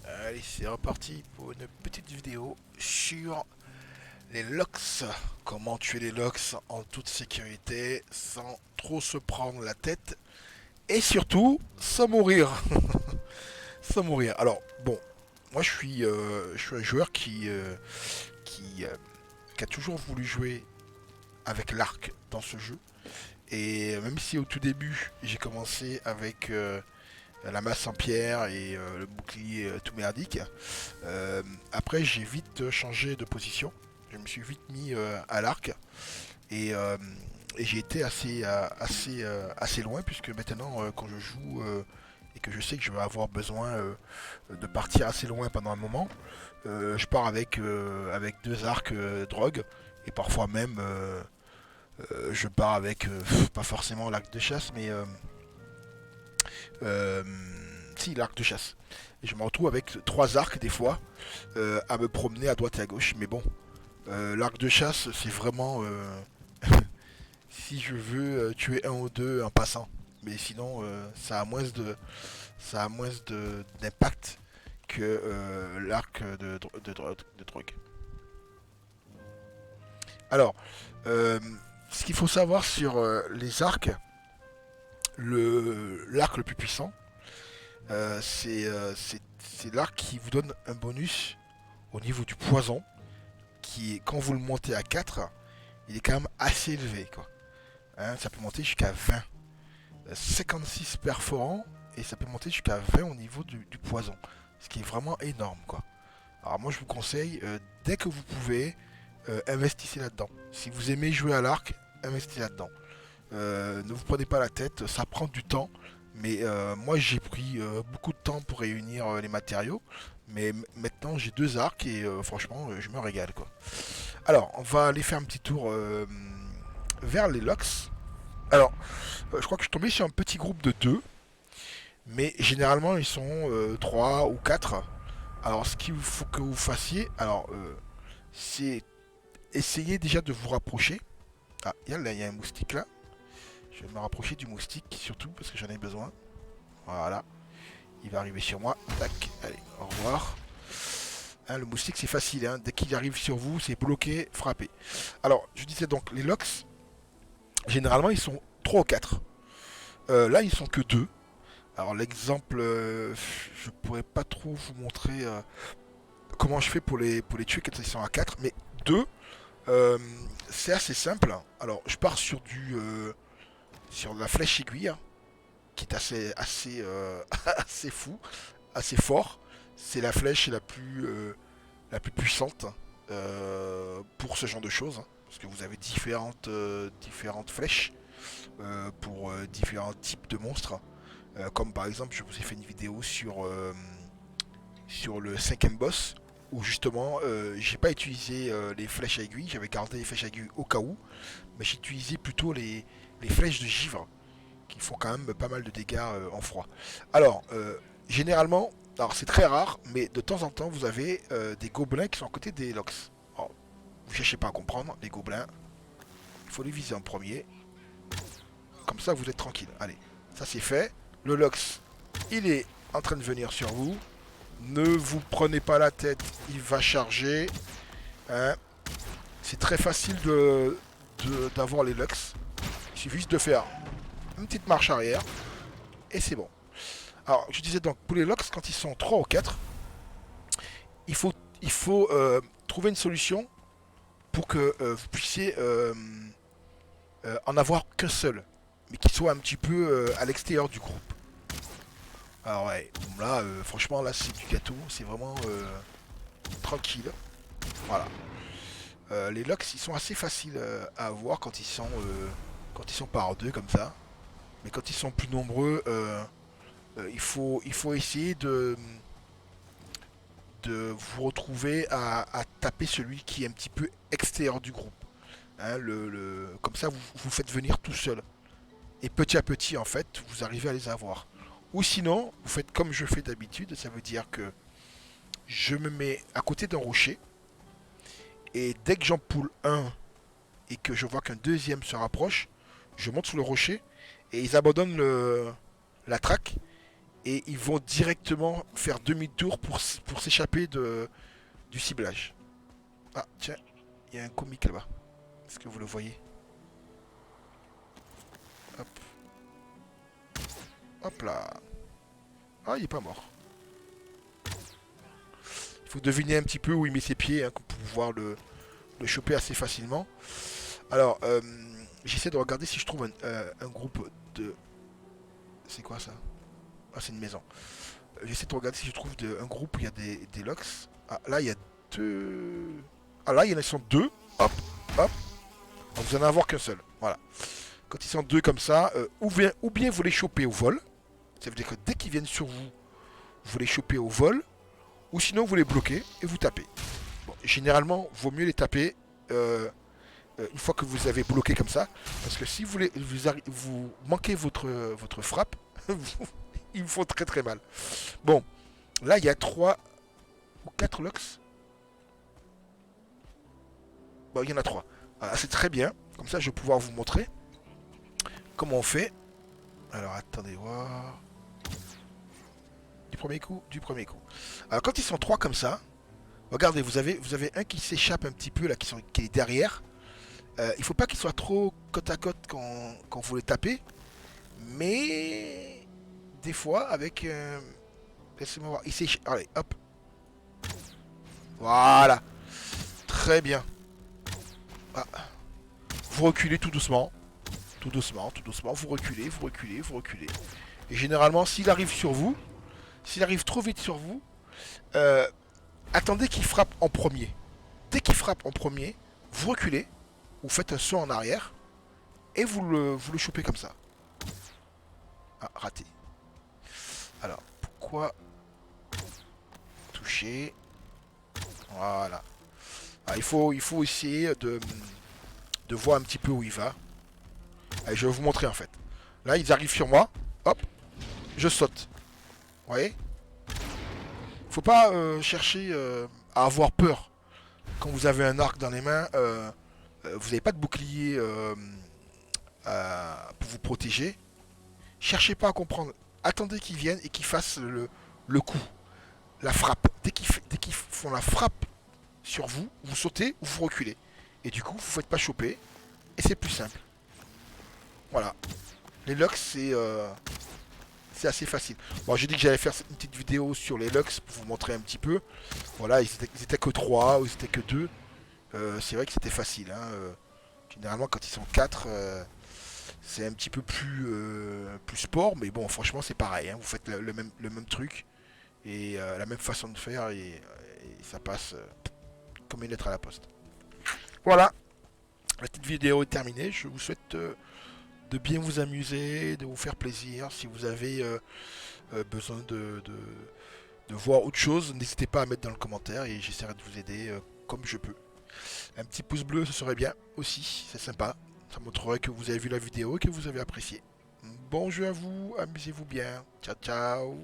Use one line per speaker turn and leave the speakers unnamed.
Allez, c'est reparti pour une petite vidéo sur les locks. Comment tuer les locks en toute sécurité sans trop se prendre la tête et surtout sans mourir. Sans mourir. Alors, bon, moi je suis un joueur qui, euh, qui a toujours voulu jouer avec l'arc dans ce jeu. Et même si au tout début j'ai commencé avec la masse en pierre et le bouclier tout merdique. Après, j'ai vite changé de position. Je me suis vite mis à l'arc et, euh, et j'ai été assez loin puisque maintenant, quand je joue et que je sais que je vais avoir besoin de partir assez loin pendant un moment, je pars avec deux arcs drogue et parfois même je pars avec pas forcément l'arc de chasse mais euh, si, l'arc de chasse. Et je me retrouve avec trois arcs des fois à me promener à droite et à gauche. Mais bon, l'arc de chasse, c'est vraiment si je veux tuer un ou deux en passant. Mais sinon, ça a moins d'impact que l'arc de drogue. Alors, ce qu'il faut savoir sur les arcs, l'arc le plus puissant, c'est l'arc qui vous donne un bonus au niveau du poison, qui est, quand vous le montez à 4, il est quand même assez élevé, quoi. Hein, ça peut monter jusqu'à 20. 56 perforants, et ça peut monter jusqu'à 20 au niveau du poison. Ce qui est vraiment énorme, quoi. Alors moi je vous conseille, dès que vous pouvez, investissez là-dedans. Si vous aimez jouer à l'arc, investissez là-dedans. Ne vous prenez pas la tête, ça prend du temps. Mais moi j'ai pris beaucoup de temps pour réunir les matériaux. Mais maintenant j'ai deux arcs et franchement je me régale, quoi. Alors on va aller faire un petit tour vers les locks. Alors je crois que je suis tombé sur un petit groupe de deux. Mais généralement ils sont 3 ou 4. Alors ce qu'il faut que vous fassiez, c'est essayer déjà de vous rapprocher. Ah, il y a un moustique là. Je vais me rapprocher du moustique surtout parce que j'en ai besoin. Voilà. Il va arriver sur moi. Tac. Allez, au revoir. Hein, le moustique c'est facile. Hein. Dès qu'il arrive sur vous, c'est bloqué, frappé. Alors, je disais donc, les locks, généralement ils sont 3 ou 4. Là, ils sont que 2. Alors, l'exemple, je pourrais pas trop vous montrer comment je fais pour les tuer quand ils sont à 4. Mais 2, c'est assez simple. Alors, je pars sur la flèche aiguille, hein, qui est assez fou, assez fort. C'est la flèche la plus puissante pour ce genre de choses, hein, parce que vous avez différentes flèches pour différents types de monstres. Comme par exemple, je vous ai fait une vidéo sur le cinquième boss, où justement, j'ai pas utilisé les flèches à aiguille, j'avais gardé les flèches à aiguille au cas où, mais j'ai utilisé plutôt les flèches de givre, qui font quand même pas mal de dégâts en froid. Alors, généralement, alors c'est très rare, mais de temps en temps, vous avez des gobelins qui sont à côté des locks. Alors, vous cherchez pas à comprendre, les gobelins, il faut les viser en premier. Comme ça, vous êtes tranquille. Allez, ça c'est fait. Le Lox, il est en train de venir sur vous. Ne vous prenez pas la tête, il va charger. Hein. C'est très facile d'avoir les Lux. Il suffit juste de faire une petite marche arrière et c'est bon. Alors, je disais donc, pour les Lux, quand ils sont 3 ou 4, il faut, il faut trouver une solution pour que vous puissiez en avoir qu'un seul, mais qui soit un petit peu à l'extérieur du groupe. Alors ouais, là, franchement, là, c'est du gâteau, c'est vraiment tranquille. Voilà. Les locks, ils sont assez faciles à avoir quand ils sont par deux comme ça. Mais quand ils sont plus nombreux, il faut essayer de vous retrouver à taper celui qui est un petit peu extérieur du groupe. Hein, comme ça, vous faites venir tout seul. Et petit à petit, en fait, vous arrivez à les avoir. Ou sinon, vous faites comme je fais d'habitude, ça veut dire que je me mets à côté d'un rocher, et dès que j'en poule un et que je vois qu'un deuxième se rapproche, je monte sur le rocher, et ils abandonnent la traque, et ils vont directement faire demi-tour pour s'échapper du ciblage. Ah tiens, il y a un comique là-bas. Est-ce que vous le voyez? Hop. Hop là. Ah, il est pas mort. Il faut deviner un petit peu où il met ses pieds, hein, pour pouvoir le choper assez facilement. Alors, j'essaie de regarder si je trouve un groupe de... C'est quoi ça? Ah, c'est une maison. J'essaie de regarder si je trouve un groupe où il y a des locks. Ah, là, il y a deux... Ah, là, il y en a qui sont deux. Hop, hop. Donc, vous n'en avez qu'un seul. Voilà. Quand ils sont deux comme ça, ou bien vous les chopez au vol. Ça veut dire que dès qu'ils viennent sur vous, vous les chopez au vol. Ou sinon, vous les bloquez et vous tapez. Bon, généralement, vaut mieux les taper une fois que vous avez bloqué comme ça. Parce que si vous manquez votre frappe, ils vous font très très mal. Bon, là, il y a 3 ou 4 locks. Bon, il y en a 3. Voilà, c'est très bien. Comme ça, je vais pouvoir vous montrer comment on fait. Alors, attendez voir. Du premier coup, du premier coup. Alors, quand ils sont 3 comme ça, regardez, vous avez un qui s'échappe un petit peu, là, qui est derrière. Il faut pas qu'il soit trop côte à côte quand vous les tapez. Mais des fois, avec... laissez-moi voir. Il s'échappe. Allez, hop. Voilà. Très bien. Ah. Vous reculez tout doucement. Tout doucement, tout doucement. Vous reculez, vous reculez, vous reculez. Et généralement, s'il arrive sur vous, s'il arrive trop vite sur vous, attendez qu'il frappe en premier. Dès qu'il frappe en premier, vous reculez, vous faites un saut en arrière, et vous le chopez comme ça. Ah, raté. Alors, pourquoi toucher? Voilà. Ah, il faut essayer de voir un petit peu où il va. Allez, je vais vous montrer en fait. Là, ils arrivent sur moi. Hop, je saute. Vous voyez? Faut pas chercher à avoir peur. Quand vous avez un arc dans les mains, vous n'avez pas de bouclier pour vous protéger. Cherchez pas à comprendre. Attendez qu'ils viennent et qu'ils fassent le coup. La frappe. Dès qu'ils font la frappe sur vous, vous sautez ou vous reculez. Et du coup, vous ne faites pas choper. Et c'est plus simple. Voilà. Les locks, c'est assez facile. Bon, j'ai dit que j'allais faire une petite vidéo sur les locks pour vous montrer un petit peu. Voilà, ils étaient que 3 ou ils étaient que 2. C'est vrai que c'était facile. Hein. Généralement, quand ils sont 4, c'est un petit peu plus sport. Mais bon, franchement, c'est pareil. Hein. Vous faites le même truc et la même façon de faire et ça passe comme une lettre à la poste. Voilà, la petite vidéo est terminée. Je vous souhaite de bien vous amuser, de vous faire plaisir. Si vous avez besoin de voir autre chose, n'hésitez pas à mettre dans le commentaire et j'essaierai de vous aider comme je peux. Un petit pouce bleu, ce serait bien aussi, c'est sympa. Ça montrerait que vous avez vu la vidéo et que vous avez apprécié. Bon jeu à vous, amusez-vous bien. Ciao, ciao.